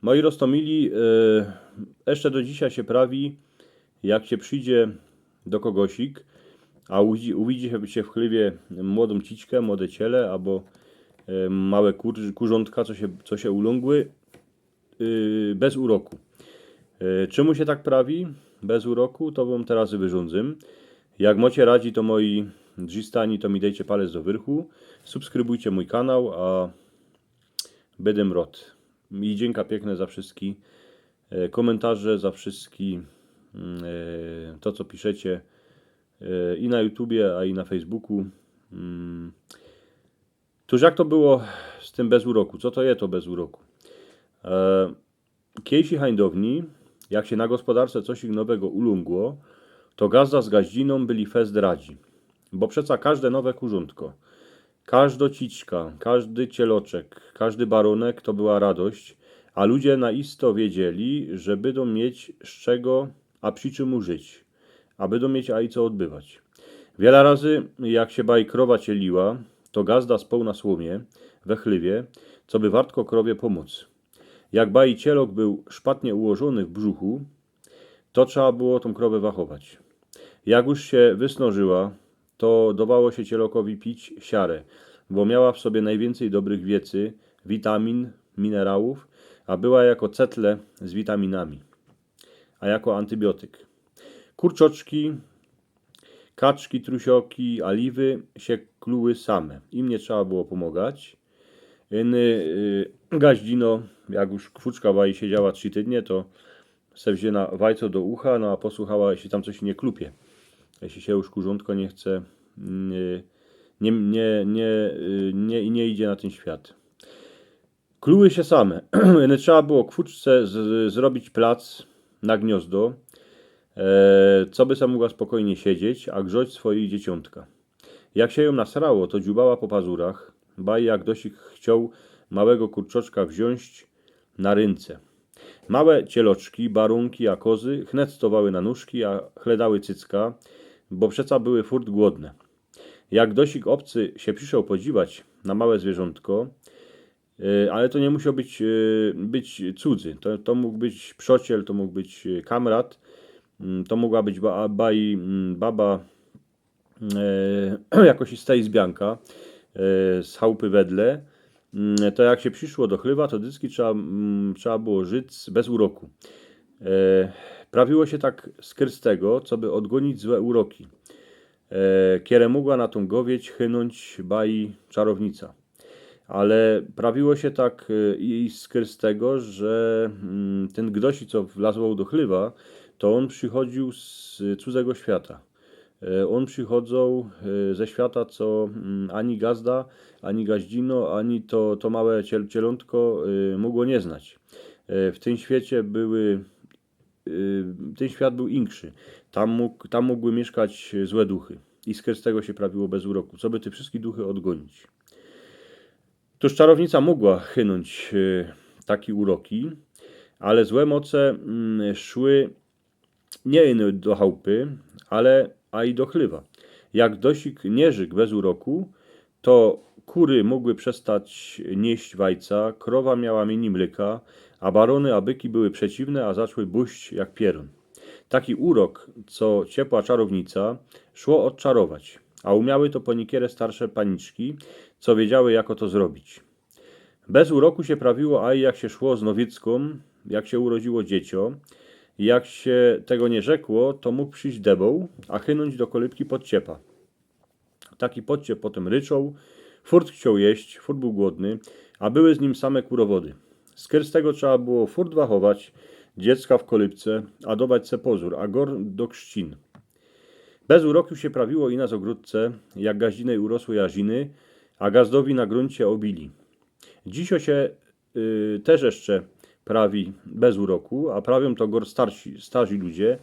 Moi rostomili, jeszcze do dzisiaj się prawi, jak się przyjdzie do kogosik, a uwidzi się w chlewie młodą ciczkę, młode ciele, albo małe kurzątka, co się ulągły, bez uroku. Czemu się tak prawi? Bez uroku, to wam teraz wyrządzę. Jak mocie radzi, to moi drzistani, to mi dajcie palec do wyrchu. Subskrybujcie mój kanał, a będę rod. I dziękuję piękne za wszystkie komentarze, za wszystkie to, co piszecie i na YouTubie, a i na Facebooku. Tuż jak to było z tym bez uroku? Co to jest to bez uroku? Kiejsi hańdowni, jak się na gospodarce coś nowego ulungło, to gazda z gaździną byli fest radzi. Bo przeca każde nowe kurzątko, każda ciczka, każdy cieloczek, każdy baronek to była radość, a ludzie naisto wiedzieli, że będą mieć z czego, a przy czym żyć, a będą mieć a i co odbywać. Wiele razy, jak się krowa cieliła, to gazda spał na słomie, we chlewie, co by wartko krowie pomóc. Jak cielok był szpatnie ułożony w brzuchu, to trzeba było tą krowę wachować. Jak już się wysnożyła, to dawało się cielokowi pić siarę, bo miała w sobie najwięcej dobrych wiecy, witamin, minerałów, a była jako cetle z witaminami, a jako antybiotyk. Kurczoczki, kaczki, trusioki, aliwy się kluły same. Im nie trzeba było pomagać. Gaździno, jak już kwuczka siedziała 3 tygodnie, to se wzięła wajco do ucha, no a posłuchała, jeśli tam coś nie klupie. Jeśli się już kurzątko nie chce, nie idzie na ten świat. Kluły się same. Trzeba było kwuczce zrobić plac na gniazdo, co by sam mogła spokojnie siedzieć, a grzać swoich dzieciątka. Jak się ją nasrało, to dziubała po pazurach, jak dosik chciał małego kurczoczka wziąć na ręce. Małe cieloczki, barunki, a kozy chnectowały na nóżki, a chledały cycka, bo przeca były furt głodne. Jak dosik obcy się przyszedł podziwać na małe zwierzątko, ale to nie musiał być cudzy. To mógł być przyjaciel, to mógł być kamrat, to mogła być baba jakoś z tej zbianka, z chałupy wedle. To jak się przyszło do chlewa, to dyski trzeba było żyć bez uroku. Prawiło się tak z tego, co by odgonić złe uroki. Kierę mogła na tą gowieć chynąć czarownica. Ale prawiło się tak i z tego, że ten gdosi, co wlazł do chlewa, to on przychodził z cudzego świata. On przychodzą ze świata, co ani gazda, ani gaździno, ani to małe cielątko mogło nie znać. W tym świecie ten świat był inszy. Tam mogły mieszkać złe duchy. I z tego się prawiło bez uroku, co by te wszystkie duchy odgonić. Toż czarownica mogła chynąć takie uroki, ale złe moce szły nie do chałupy, a i do chlewa. Jak dosik nie żył bez uroku, to kury mogły przestać nieść wajca, krowa miała mniej mleka, a barony a byki były przeciwne, a zaczęły buść jak pierun. Taki urok, co ciepła czarownica, szło odczarować, a umiały to po niekiere starsze paniczki, co wiedziały, jako to zrobić. Bez uroku się prawiło, a i jak się szło z nowiecką, jak się urodziło dziecię. Jak się tego nie rzekło, to mógł przyjść debą, a chynąć do kolybki podciepa. Taki podciep potem ryczał, furt chciał jeść, furt był głodny, a były z nim same kurowody. Z tego trzeba było furt wachować, dziecka w kolybce, a dować se pozór, a gor do krzcin. Bez uroku się prawiło i na ogródce, jak gaździnej urosły jarziny, a gazdowi na gruncie obili. Dzisio się też jeszcze prawi bez uroku, a prawią to starzy ludzie,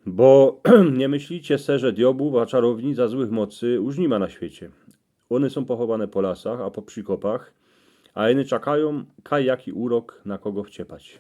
bo nie myślicie se, że diobłów, a czarownic za złych mocy już nie ma na świecie. One są pochowane po lasach, a po przykopach, a one czekają, jaki urok na kogo wciepać.